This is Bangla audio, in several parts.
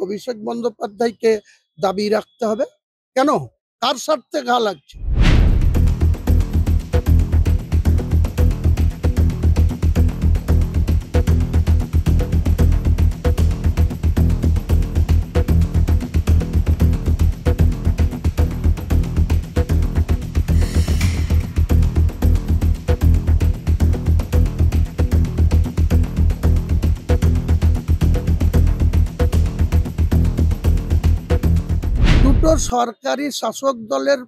অভিষেক বন্দ্যোপাধ্যায়কে দাবি রাখতে হবে। কেন? কার স্বার্থে ঘা লাগছে? সরকারি শাসক দলের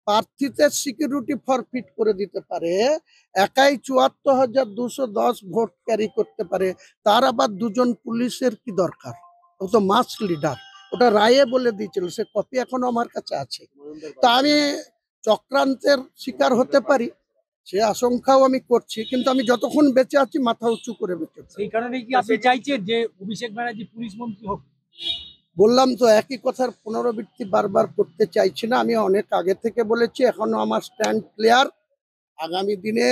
প্রার্থীদের সিকিউরিটি ফরফিট করে দিতে পারে, একাই ৭৪,২১০ ভোট ক্যারি করতে পারে, তার আবার দুজন পুলিশের কি দরকার? ও তো মাস লিডার, ওটা রায়ে বলে দিয়েছিল, সে কপি এখনো আমার কাছে আছে। তা আমি চক্রান্তের শিকার হতে পারি, সে আশঙ্কাও আমি করছি, কিন্তু আমি যতক্ষণ বেঁচে আছি মাথা উঁচু করে বেঁচে আছি। সেই কারণে কি আপনি চাইছেন যে অভিষেক ব্যানার্জি পুলিশ মন্ত্রী হোক? বললাম তো, একই কথার পুনরাবৃত্তি বারবার করতে চাইছি না। আমি অনেক আগে থেকে বলেছি, এখনো আমার স্ট্যান্ড ক্লিয়ার। আগামী দিনে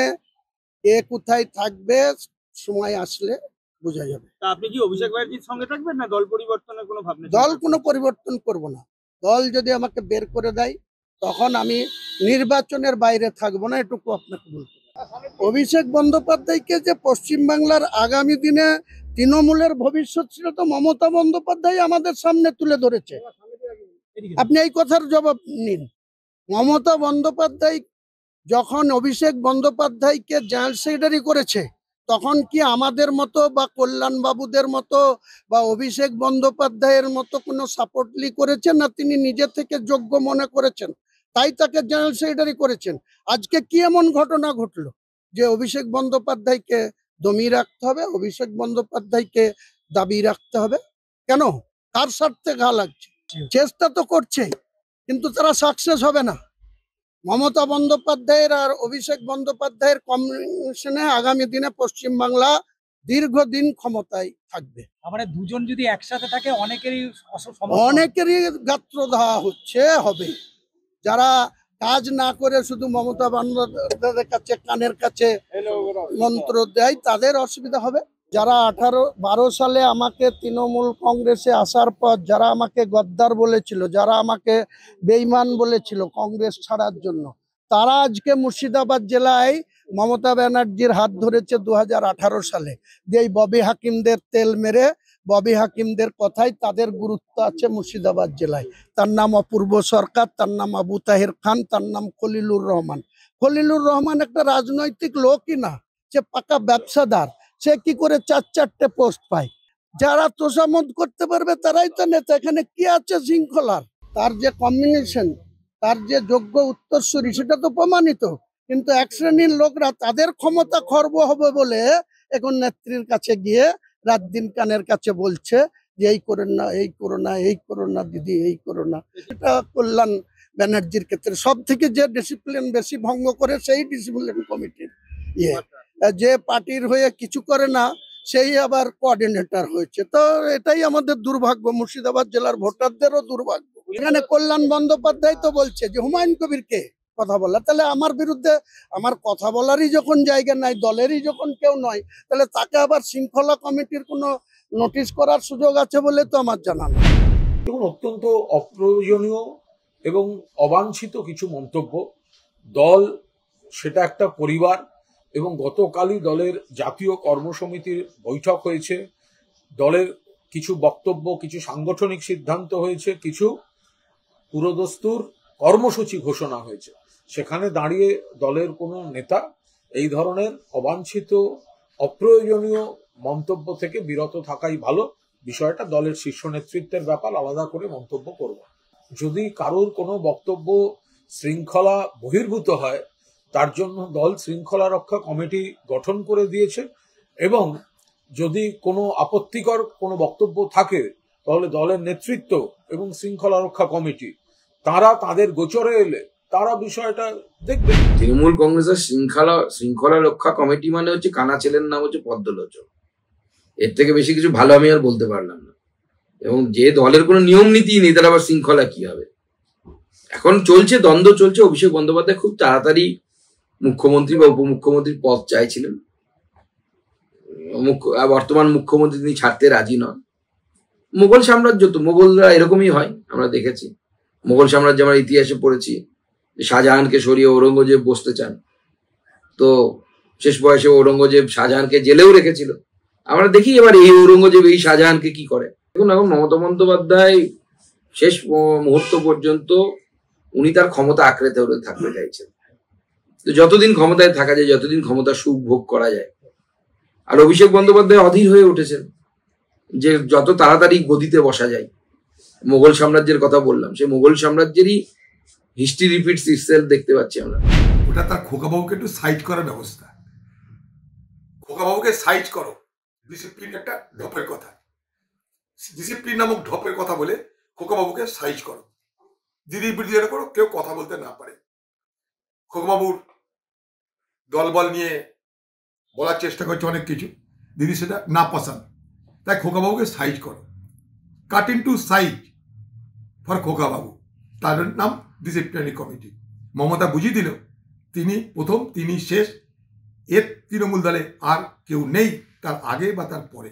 কে কোথায় থাকবে সময় আসলে বোঝা যাবে। আপনি কি অভিষেক ব্যানার্জির সঙ্গে থাকবেন না দল পরিবর্তনের কোনো ভাবনা? দল কোনো পরিবর্তন করব না। দল যদি আমাকে বের করে দেয় তখন আমি নির্বাচনের বাইরে থাকবো না, এটুকু আপনাকে বলতে। অভিষেক বন্দ্যোপাধ্যায়কে যে পশ্চিমবাংলার আগামী দিনে তৃণমূলের ভবিষ্যৎ ছিল, তো মমতা বন্দ্যোপাধ্যায় আমাদের সামনে তুলে ধরেছে। আপনি এই কথার জবাব নিন। মমতা বন্দ্যোপাধ্যায় যখন অভিষেক বন্দ্যোপাধ্যায়কে জেনারেল সেক্রেটারি করেছে, তখন কি আমাদের মতো বা কল্যাণ বাবুদের মতো বা অভিষেক বন্দ্যোপাধ্যায়ের মতো কোনো সাপোর্টলি করেছেন না? তিনি নিজে থেকে যোগ্য মনে করেছেন, তাই তাকে জেনারেল সেক্রেটারি করেছেন। আজকে কি এমন ঘটনা ঘটলো যে অভিষেক বন্দ্যোপাধ্যায়কে দমিয়ে রাখতে হবে, অভিষেক বন্দ্যোপাধ্যায়কে দাবি রাখতে হবে? কেন? কার স্বার্থে ঘা লাগছে? চেষ্টা তো করছে, কিন্তু তারা সাকসেস হবে না। মমতা বন্দ্যোপাধ্যায়ের আর অভিষেক বন্দ্যোপাধ্যায়ের কম্বিনেশনে আগামী দিনে পশ্চিমবাংলা দীর্ঘদিন ক্ষমতায় থাকবে। মানে দুজন যদি একসাথে থাকে অনেকেরই গাত্রদাহ হবে। যারা কাজ না করে শুধু মমতা বন্দ্যোপাধ্যায়ের কাছে কানের কাছে মন্ত্র দেয়, তাদের অসুবিধা হবে। যারা 18-12 সালে আমাকে তৃণমূল কংগ্রেসে আসার পর যারা আমাকে গদ্দার বলেছিল, যারা আমাকে বেঈমান বলেছিল কংগ্রেস ছাড়ার জন্য, তারা আজকে মুর্শিদাবাদ জেলায় মমতা ব্যানার্জির হাত ধরেছে 2018 সালে। যে এই ববি হাকিমদের তেল মেরে, ববি হাকিমদের কথায় তাদের গুরুত্ব আছে মুর্শিদাবাদ জেলায়। তার নাম অপূর্ব সরকার, তার নাম আবু তাহের খান, তার নাম খলিলুর রহমান। খলিলুর রহমান একটা রাজনৈতিক লোকই না, সে পাকা ব্যবসাদার। সে কি করে 4-4টে পোস্ট পায়? যারা তোষামত করতে পারবে তারাই তো নেতা। এখানে কি আছে শৃঙ্খলার? তার যে কম্বিনেশন, তার যে যোগ্য উত্তরসূরি, সেটা তো প্রমাণিত। কিন্তু এক শ্রেণীর লোকরা তাদের ক্ষমতা খর্ব হবে বলে এখন নেত্রীর কাছে গিয়ে রাত দিন কানের কাছে বলছে যে এই করেন না, এই করো না, এই করো না দিদি, এই করো না। এটা কল্যাণ ব্যানার্জির ক্ষেত্রে সব থেকে যে ডিসিপ্লিন বেশি ভঙ্গ করে সেই ডিসিপ্লিন কমিটির যে পার্টির হয়ে কিছু করে না, সেই আবার কোঅর্ডিনেটর হয়েছে। তো এটাই আমাদের দুর্ভাগ্য, মুর্শিদাবাদ জেলার ভোটারদেরও দুর্ভাগ্য। এখানে কল্যাণ বন্দ্যোপাধ্যায় তো বলছে যে হুমায়ুন কবিরকে কথা বলা, তাহলে আমার বিরুদ্ধে আমার কথা বলারই যখন জায়গা নাই, দলেরই যখন কেউ নয়, তাহলে তাকে আবার শৃঙ্খলা কমিটির কোনো নোটিশ করার সুযোগ আছে বলে তো আমার জানা নেই। অত্যন্ত অপ্রয়োজনীয় এবং অবাঞ্ছিত কিছু মন্তব্য। দল সেটা একটা পরিবার, এবং গতকালই দলের জাতীয় কর্মসমিতির বৈঠক হয়েছে। দলের কিছু বক্তব্য, কিছু সাংগঠনিক সিদ্ধান্ত হয়েছে, কিছু পুরোদস্তুর কর্মসূচি ঘোষণা হয়েছে। সেখানে দাঁড়িয়ে দলের কোনো নেতা এই ধরনের অবাঞ্ছিত অপ্রয়োজনীয় মন্তব্য থেকে বিরত থাকাই ভালো। বিষয়টা দলের শীর্ষ নেতৃত্বের ব্যাপার, আলাদা করে মন্তব্য করব। যদি কারোর কোনো বক্তব্য শৃঙ্খলা বহির্ভূত হয়, তার জন্য দল শৃঙ্খলা রক্ষা কমিটি গঠন করে দিয়েছে, এবং যদি কোনো আপত্তিকর কোনো বক্তব্য থাকে তাহলে দলের নেতৃত্ব এবং শৃঙ্খলা রক্ষা কমিটি তারা তাদের গোচরে এলে তারা বিষয়টা দেখবে। তৃণমূল কংগ্রেসের শৃঙ্খলা রক্ষা কমিটি মানে হচ্ছে কানা ছেলের নাম হচ্ছে পদ্মলোচন। এর থেকে বেশি কিছু ভালো আমি আর বলতে পারলাম না। এবং যে দলের কোনো নিয়ম নীতি নেই, তার আবার শৃঙ্খলা কি হবে? এখন চলছে, দ্বন্দ্ব চলছে। অভিষেক বন্দ্যোপাধ্যায় খুব তাড়াতাড়ি মুখ্যমন্ত্রী বা উপমুখ্যমন্ত্রীর পদ চাইছিলেন। বর্তমান মুখ্যমন্ত্রী তিনি ছাড়তে রাজি নন। মুঘল সাম্রাজ্য তো, মুঘলরা এরকমই হয়, আমরা দেখেছি। মুঘল সাম্রাজ্য আমরা ইতিহাসে পড়েছি, শাহজাহানকে সরিয়ে ঔরঙ্গজেব বসতে চান, তো শেষ বয়সে ঔরঙ্গজেব শাহজাহানকে জেলেও রেখেছিল। আমরা দেখি এবার এই ঔরঙ্গজেব এই শাহজাহানকে কি করে। এখন মমতা বন্দ্যোপাধ্যায় শেষ মুহূর্ত পর্যন্ত উনি তার ক্ষমতা আঁকড়ে ধরে থাকতে চাইছেন। তো যতদিন ক্ষমতায় থাকা যায়, যতদিন ক্ষমতা সুখ ভোগ করা যায়। আর অভিষেক বন্দ্যোপাধ্যায় অধীর হয়ে উঠেছেন যে যত তাড়াতাড়ি গদিতে বসা যায়। মুঘল সাম্রাজ্যের কথা বললাম, সে মুঘল সাম্রাজ্যেরই হিস্ট্রি রিপিটস ইটসেলফ দেখতে পাচ্ছি আমরা। ওটা তার খোকাবাবুকে একটু সাইড করার ব্যবস্থা। খোকাবাবুকে সাইড করো, ডিসিপ্লিন একটা ঢপের কথা, ডিসিপ্লিন নামক ঢপের কথা বলে খোকাবাবুকে সাইজ করো, দিদির বিরোধিতা করো, কেউ কথা বলতে না পারে। খোকাবাবুর দলবল নিয়ে বলার চেষ্টা করছে অনেক কিছু, দিদি সেটা না পছন্দ, তাই খোকাবাবুকে সাইজ করো, cut into size for খোকাবাবু, তার নাম ডিসিপ্লিনারি কমিটি। মমতা বুঝিয়ে দিল তিনি প্রথম, তিনি শেষ, এর তৃণমূল দলে আর কেউ নেই তার আগে বা তার পরে।